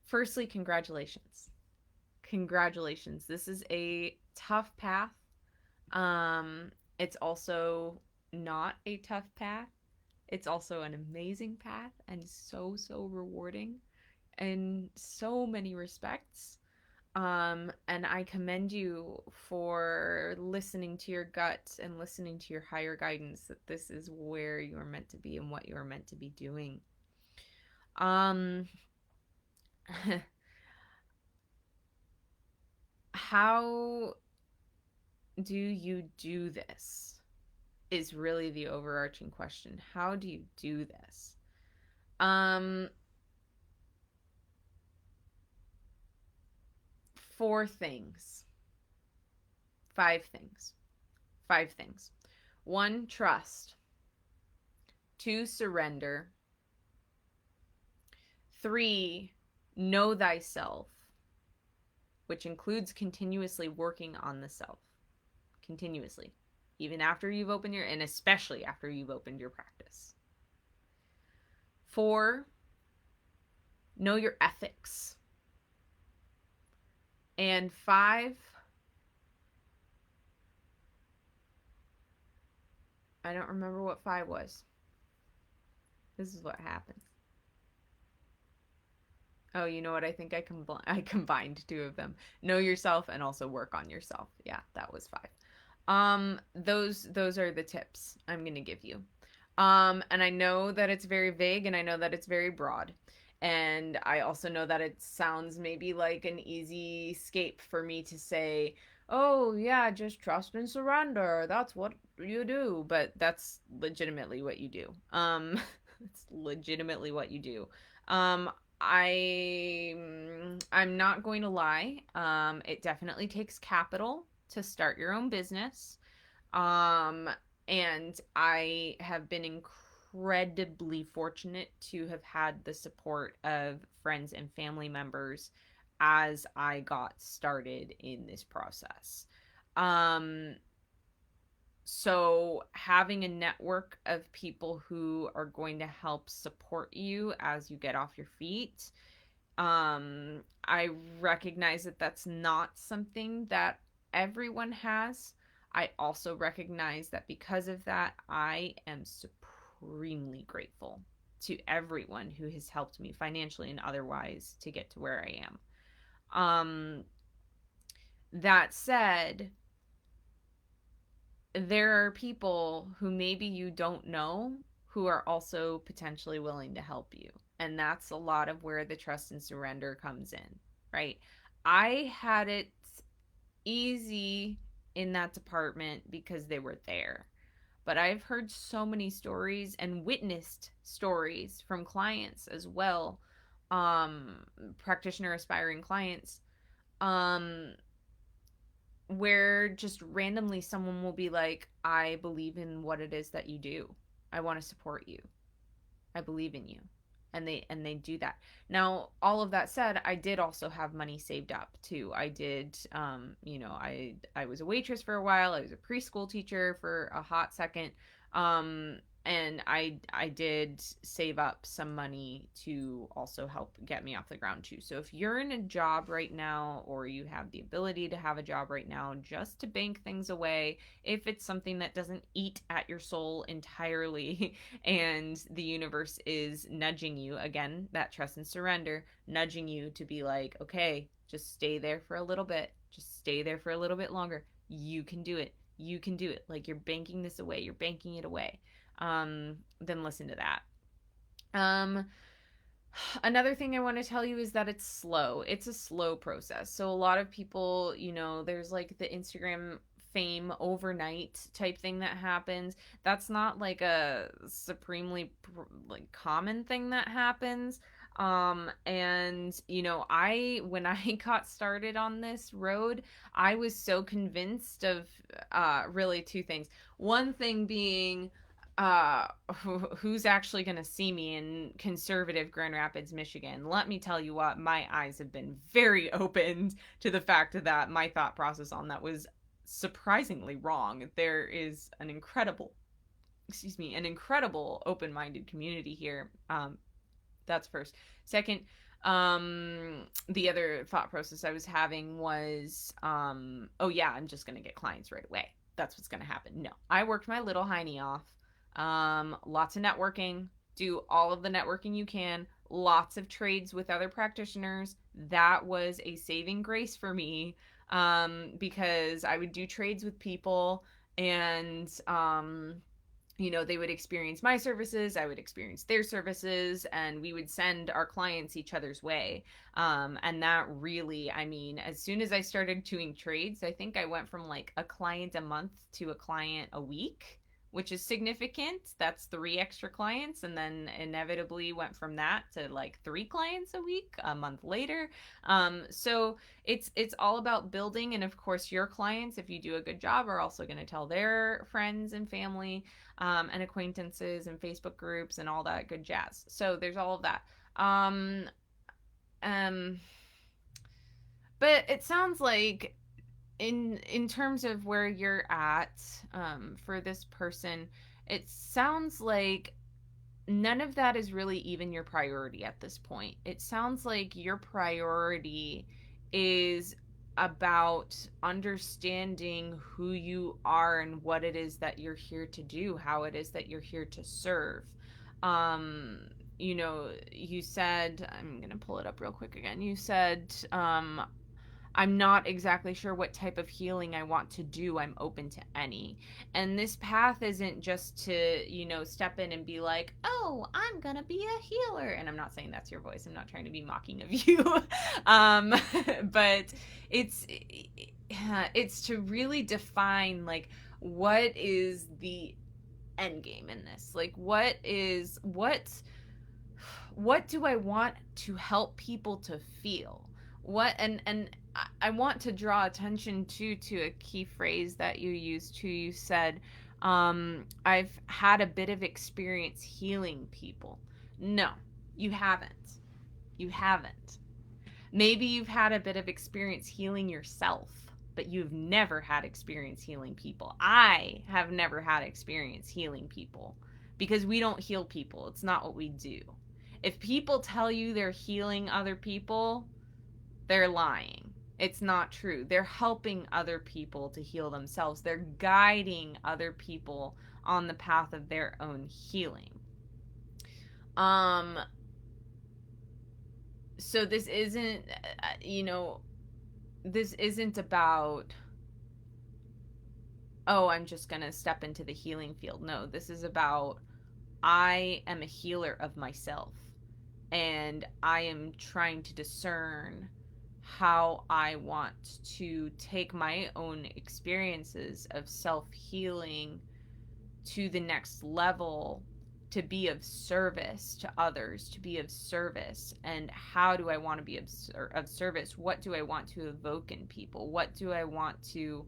Firstly, congratulations. Congratulations. This is a tough path. It's also not a tough path. It's also an amazing path and so, so rewarding in so many respects. And I commend you for listening to your gut and listening to your higher guidance that this is where you are meant to be and what you are meant to be doing. Um, how do you do this? Is really the overarching question. How do you do this? Um, Four things, five things, five things. One, trust. Two, surrender. Three, know thyself, which includes continuously working on the self. Continuously. Even after you've opened your, and especially after you've opened your practice. Four, know your ethics. And five, I don't remember what five was. This is what happens. Oh, you know what? I think I combined two of them. Know yourself and also work on yourself. Yeah, that was five. Those are the tips I'm gonna give you. And I know that it's very vague and I know that it's very broad. And I also know that it sounds maybe like an easy escape for me to say, oh, yeah, just trust and surrender. That's what you do. But that's legitimately what you do. It's legitimately what you do. Um, I I'm not going to lie. It definitely takes capital to start your own business. Um, and I have been incredibly fortunate to have had the support of friends and family members as I got started in this process. Um, so having a network of people who are going to help support you as you get off your feet, I recognize that that's not something that everyone has. I also recognize that because of that, I am supremely grateful to everyone who has helped me financially and otherwise to get to where I am. That said, there are people who maybe you don't know who are also potentially willing to help you. And that's a lot of where the trust and surrender comes in, right? I had it easy in that department because they were there. But I've heard so many stories and witnessed stories from clients as well, practitioner aspiring clients, um, where just randomly someone will be like, I believe in what it is that you do. I want to support you. I believe in you. And they do that. Now, all of that said, I did also have money saved up too. I did I was a waitress for a while. I was a preschool teacher for a hot second. Um and I did save up some money to also help get me off the ground too. So if you're in a job right now or you have the ability to have a job right now just to bank things away, if it's something that doesn't eat at your soul entirely and the universe is nudging you, again, that trust and surrender, nudging you to be like, okay, just stay there for a little bit, just stay there for a little bit longer, you can do it, you can do it, like you're banking this away, you're banking it away, then listen to that. um Another thing I want to tell you is that it's slow. It's a slow process. So a lot of people, there's like the Instagram fame overnight type thing that happens. That's not like a supremely like common thing that happens. And I when I got started on this road, I was so convinced of really two things. One thing being uh who's actually going to see me in conservative Grand Rapids, Michigan. Let me tell you what, my eyes have been very opened to the fact that my thought process on that was surprisingly wrong. There is an incredible open-minded community here. That's first. Second, The other thought process I was having was, oh yeah, I'm just going to get clients right away. That's what's going to happen. No, I worked my little hiney off. Lots of networking, do all of the networking you can, lots of trades with other practitioners. That was a saving grace for me, because I would do trades with people, and they would experience my services, I would experience their services, and we would send our clients each other's way. And that really, I mean, as soon as I started doing trades, I think I went from like a client a month to a client a week, which is significant. That's 3 extra clients, and then inevitably went from that to like 3 clients a week a month later. So it's all about building, and of course your clients, if you do a good job, are also going to tell their friends and family, and acquaintances and Facebook groups and all that good jazz. So there's all of that. Um, um, but it sounds like in terms of where you're at, for this person, it sounds like none of that is really even your priority at this point. It sounds like your priority is about understanding who you are and what it is that you're here to do, how it is that you're here to serve. You said, I'm going to pull it up real quick again. You said, I'm not exactly sure what type of healing I want to do. I'm open to any. And this path isn't just to, step in and be like, oh, I'm going to be a healer. And I'm not saying that's your voice. I'm not trying to be mocking of you. um, but it's to really define, like, what is the end game in this? Like, what do I want to help people to feel? What and I want to draw attention to a key phrase that you used too. You said, I've had a bit of experience healing people. No, you haven't. You haven't. Maybe you've had a bit of experience healing yourself, but you've never had experience healing people. I have never had experience healing people because we don't heal people. It's not what we do. If people tell you they're healing other people, they're lying. It's not true. They're helping other people to heal themselves. They're guiding other people on the path of their own healing. So this isn't, this isn't about, oh, I'm just going to step into the healing field. No, this is about, I am a healer of myself, and I am trying to discern how I want to take my own experiences of self-healing to the next level, to be of service to others, to be of service. And how do I want to be of service? What do I want to evoke in people? What do I want to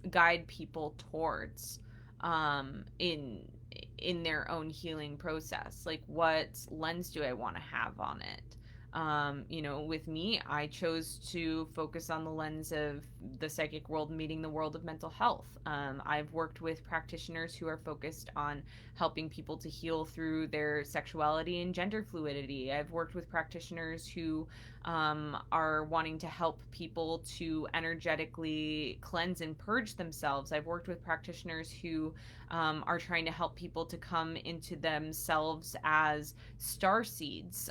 guide people towards, in their own healing process? Like, what lens do I want to have on it? With me, I chose to focus on the lens of the psychic world meeting the world of mental health. I've worked with practitioners who are focused on helping people to heal through their sexuality and gender fluidity. I've worked with practitioners who are wanting to help people to energetically cleanse and purge themselves. I've worked with practitioners who are trying to help people to come into themselves as star seeds,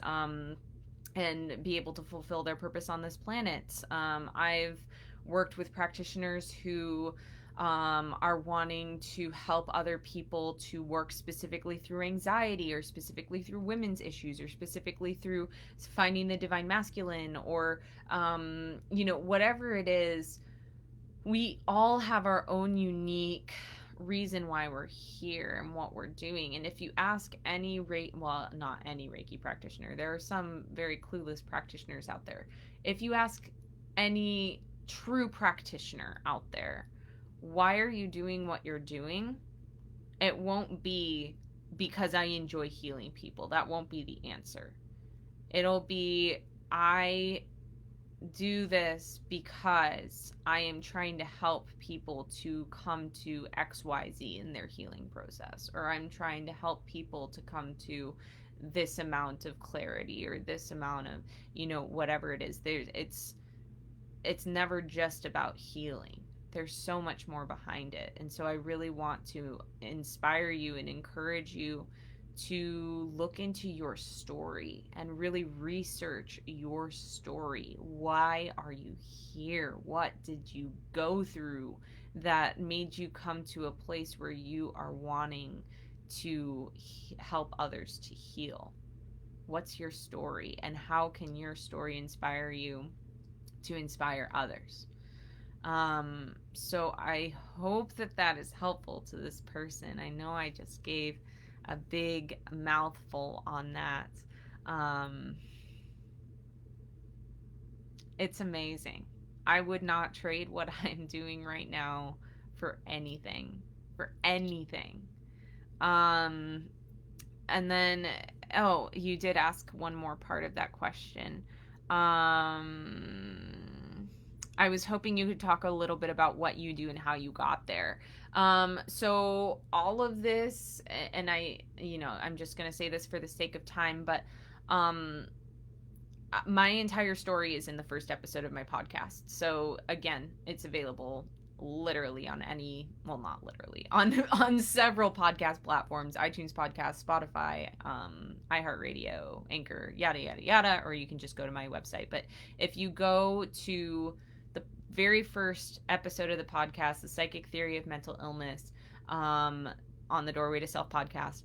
and be able to fulfill their purpose on this planet. I've worked with practitioners who are wanting to help other people to work specifically through anxiety, or specifically through women's issues, or specifically through finding the divine masculine, or, whatever it is. We all have our own unique reason why we're here and what we're doing. And if you ask any not any Reiki practitioner, there are some very clueless practitioners out there. If you ask any true practitioner out there, why are you doing what you're doing? It won't be because I enjoy healing people. That won't be the answer. It'll be, I do this because I am trying to help people to come to XYZ in their healing process, or I'm trying to help people to come to this amount of clarity or this amount of, whatever it is. It's never just about healing. There's so much more behind it. And so I really want to inspire you and encourage you to look into your story and really research your story. Why are you here? What did you go through that made you come to a place where you are wanting to help others to heal? What's your story, and how can your story inspire you to inspire others? So I hope that that is helpful to this person. I know I just gave a big mouthful on that. Um, it's amazing. I would not trade what I'm doing right now for anything. For anything. Um, and then, oh, you did ask one more part of that question. Um, I was hoping you could talk a little bit about what you do and how you got there. So all of this, and I'm just going to say this for the sake of time, but um, my entire story is in the first episode of my podcast. So again, it's available literally on not literally, on several podcast platforms: iTunes Podcast, Spotify, iHeartRadio, Anchor, yada yada yada, or you can just go to my website. But if you go to the very first episode of the podcast, The Psychic Theory of Mental Illness, on the Doorway to Self podcast,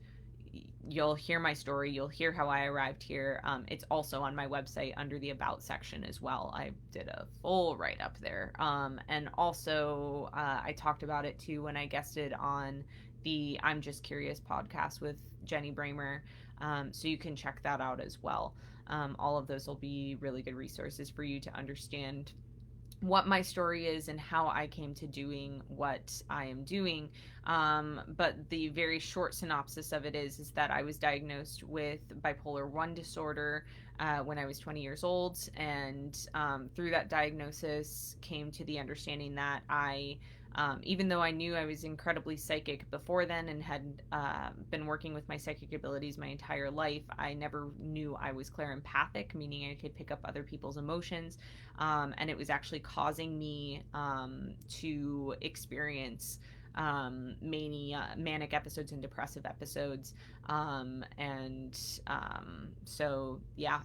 you'll hear my story. You'll hear how I arrived here. It's also on my website under the About section as well. I did a full write-up there. And also, I talked about it too when I guested on the I'm Just Curious podcast with Jenny Bramer. So you can check that out as well. All of those will be really good resources for you to understand what my story is and how I came to doing what I am doing. But the very short synopsis of it is that I was diagnosed with bipolar 1 disorder when I was 20 years old. And through that diagnosis came to the understanding that even though I knew I was incredibly psychic before then and had been working with my psychic abilities my entire life, I never knew I was clairempathic, meaning I could pick up other people's emotions. And it was actually causing me to experience manic episodes and depressive episodes. So yeah,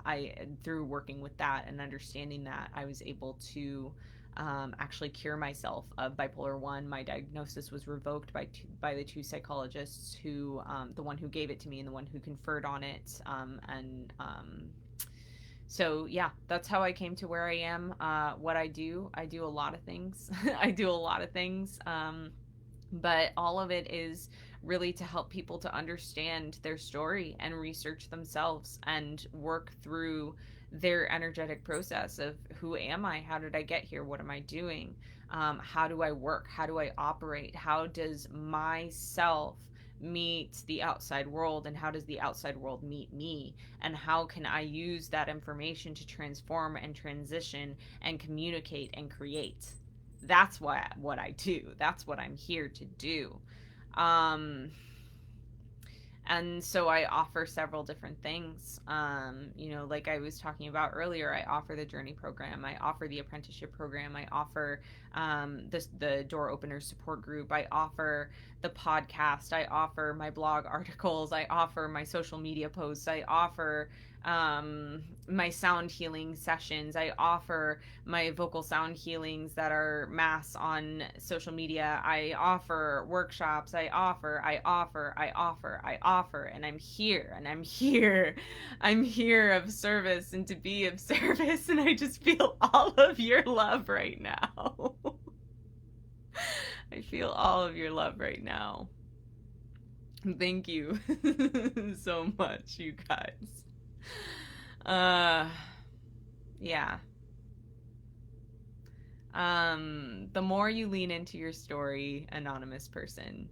through working with that and understanding that, I was able to actually cure myself of bipolar 1. My diagnosis was revoked by the two psychologists who, the one who gave it to me and the one who conferred on it. So yeah, that's how I came to where I am. What I do a lot of things. I do a lot of things. But all of it is really to help people to understand their story and research themselves and work through their energetic process of who am I? How did I get here? What am I doing? How do I work? How do I operate? How does myself meet the outside world, and how does the outside world meet me? And how can I use that information to transform and transition and communicate and create? That's what I do. That's what I'm here to do. And so I offer several different things. Like I was talking about earlier, I offer the Journey program, I offer the apprenticeship program, I offer the Door Openers support group, I offer the podcast, I offer my blog articles, I offer my social media posts, I offer my sound healing sessions, I offer my vocal sound healings that are mass on social media, I offer workshops, I offer, and I'm here, I'm here of service and to be of service, and I just feel all of your love right now. I feel all of your love right now. Thank you so much, you guys. Yeah. The more you lean into your story, anonymous person,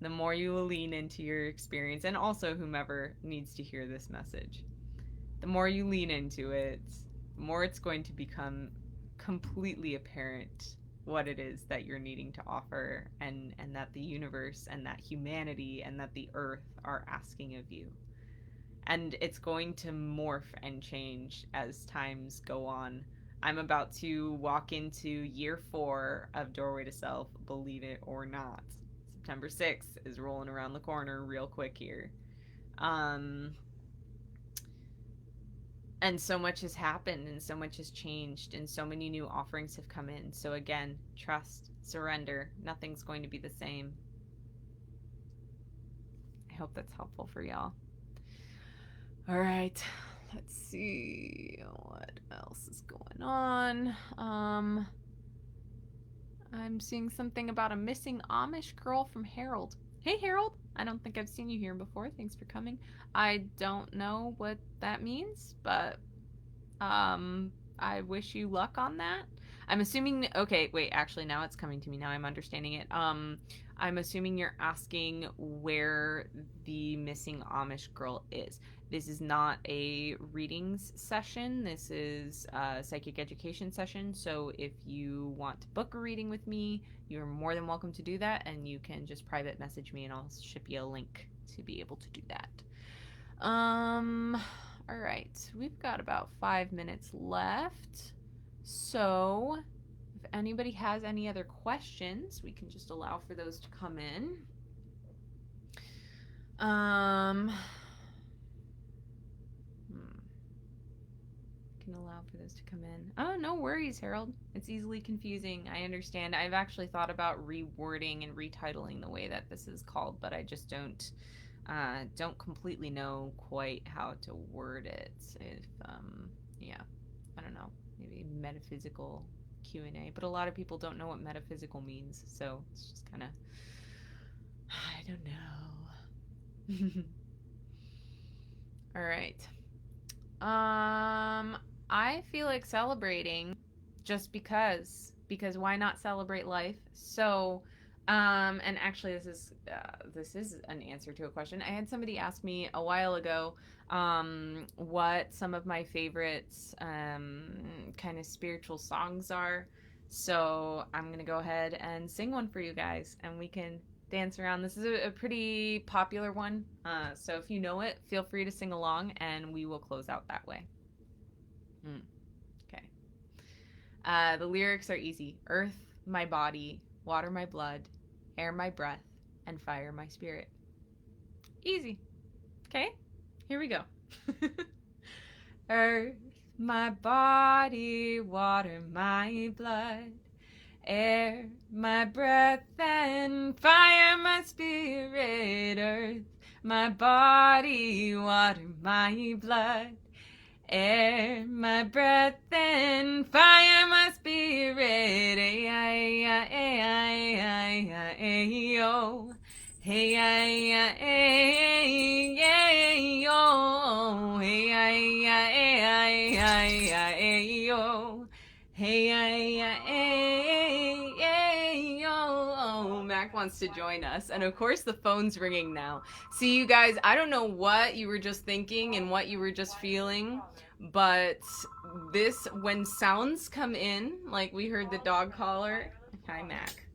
the more you will lean into your experience, and also whomever needs to hear this message, the more you lean into it, the more it's going to become completely apparent what it is that you're needing to offer, and that the universe and that humanity and that the earth are asking of you. and it's going to morph and change as times go on. I'm about to walk into year 4 of Doorway to Self, believe it or not. September 6th is rolling around the corner real quick here. And so much has happened, and so much has changed, and so many new offerings have come in. So again, trust, surrender. Nothing's going to be the same. I hope that's helpful for y'all. All right, let's see what else is going on. I'm seeing something about a missing Amish girl from Harold. Hey, Harold. I don't think I've seen you here before. Thanks for coming. I don't know what that means, but I wish you luck on that. I'm assuming, okay, wait, actually now it's coming to me. Now I'm understanding it. I'm assuming you're asking where the missing Amish girl is. This is not a readings session. This is a psychic education session. So if you want to book a reading with me, you're more than welcome to do that. And you can just private message me and I'll ship you a link to be able to do that. All right, we've got about 5 minutes left. So if anybody has any other questions, we can just allow for those to come in. Can allow for those to come in. Oh, no worries, Harold. It's easily confusing. I understand. I've actually thought about rewording and retitling the way that this is called, but I just don't completely know quite how to word it. If yeah, I don't know. Maybe metaphysical Q&A, but a lot of people don't know what metaphysical means, so it's just kind of, I don't know. All right. I feel like celebrating just because why not celebrate life? So, and actually this is an answer to a question. I had somebody ask me a while ago, what some of my favorites, kind of spiritual songs are. So I'm going to go ahead and sing one for you guys and we can dance around. This is a pretty popular one. So if you know it, feel free to sing along and we will close out that way. Okay. The lyrics are easy. Earth, my body, water, my blood, air, my breath, and fire, my spirit. Easy. Okay? Here we go. Earth, my body, water, my blood, air, my breath, and fire, my spirit. Earth, my body, water, my blood, air, my breath, and fire, my spirit. Ay-ay-ay-ay-ay-ay-ay-yo. Hey-ay-ay-ay-ay-yo. Hey-ay-ay-ay-ay-ay-yo. Hey-ay-ay-ay-ay-yo. Mac wants to join us. And of course the phone's ringing now. See, you guys, I don't know what you were just thinking and what you were just feeling, but this, when sounds come in, like we heard the dog collar. Hi, Mac.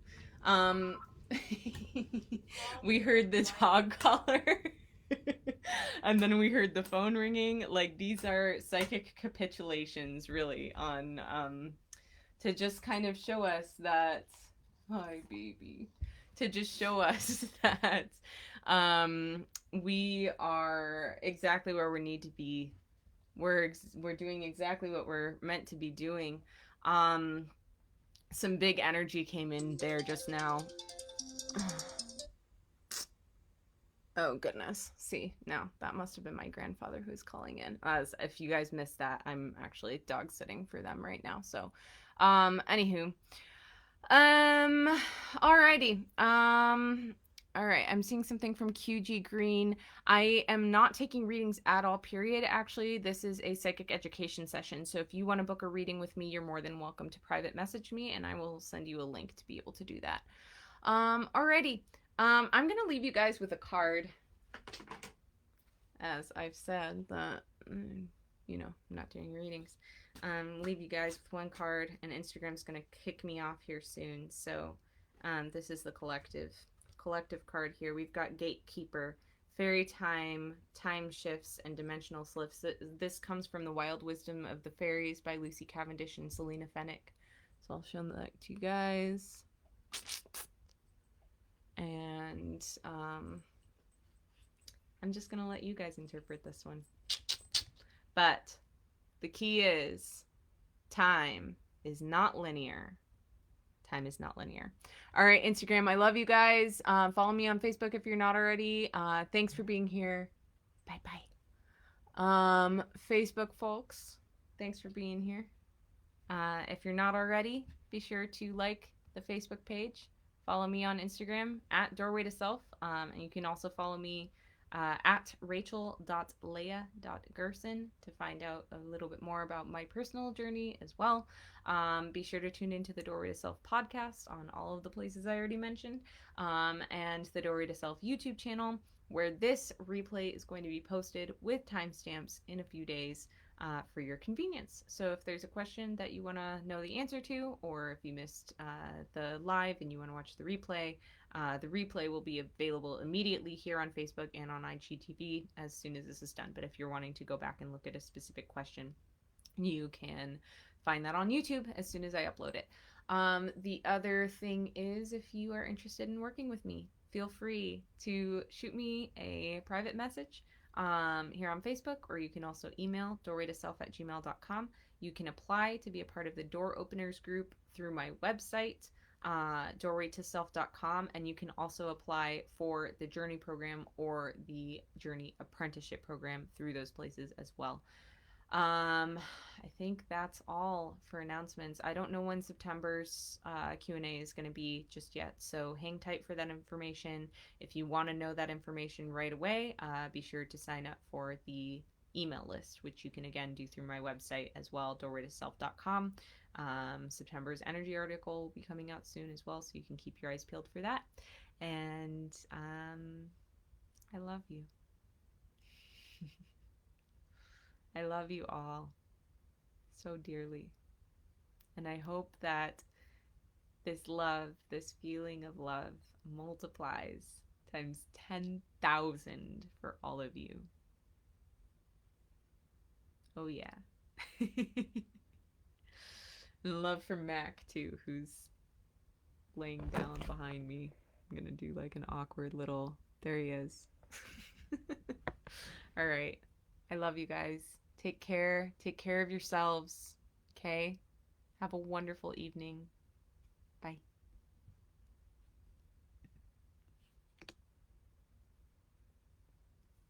We heard the dog collar. And then we heard the phone ringing. Like, these are psychic capitulations, really, on to just kind of show us that, hi baby, to just show us that we are exactly where we need to be. We're doing exactly what we're meant to be doing. Some big energy came in there just now. Oh goodness. See, no, that must have been my grandfather who's calling in. As if you guys missed that, I'm actually dog sitting for them right now. So, anywho, alrighty. All right, I'm seeing something from QG Green. I am not taking readings at all, period. Actually, this is a psychic education session. So if you want to book a reading with me, you're more than welcome to private message me and I will send you a link to be able to do that. Alrighty. I'm going to leave you guys with a card. As I've said that, you know, I'm not doing readings. Leave you guys with one card, and Instagram's going to kick me off here soon. So this is the collective card here. We've got Gatekeeper, fairy time, time shifts, and dimensional shifts. This comes from The Wild Wisdom of the Fairies by Lucy Cavendish and Selena Fenech. So I'll show that to you guys. And I'm just going to let you guys interpret this one. But the key is time is not linear. Time is not linear. All right, Instagram, I love you guys. Follow me on Facebook if you're not already. Thanks for being here. Bye-bye. Facebook folks, thanks for being here. If you're not already, be sure to like the Facebook page. Follow me on Instagram at Doorway to Self. And you can also follow me at rachel.leah.gerson to find out a little bit more about my personal journey as well. Be sure to tune into the Doorway to Self podcast on all of the places I already mentioned, and the Doorway to Self YouTube channel, where this replay is going to be posted with timestamps in a few days for your convenience. So if there's a question that you want to know the answer to, or if you missed the live and you want to watch the replay will be available immediately here on Facebook and on IGTV as soon as this is done. But if you're wanting to go back and look at a specific question, you can find that on YouTube as soon as I upload it. The other thing is, if you are interested in working with me, feel free to shoot me a private message here on Facebook, or you can also email doorwaytoself@gmail.com. You can apply to be a part of the Door Openers group through my website, doorwaytoself.com, and you can also apply for the Journey program or the Journey Apprenticeship program through those places as well. I think that's all for announcements. I don't know when September's Q&A is going to be just yet, so hang tight for that information. If you want to know that information right away, be sure to sign up for the email list, which you can again do through my website as well, doorwaytoself.com. September's energy article will be coming out soon as well, so you can keep your eyes peeled for that. And I love you. I love you all so dearly. And I hope that this love, this feeling of love, multiplies times 10,000 for all of you. Oh, yeah. Love for Mac, too, who's laying down behind me. I'm going to do like an awkward little... There he is. All right. I love you guys. Take care. Take care of yourselves. Okay? Have a wonderful evening. Bye.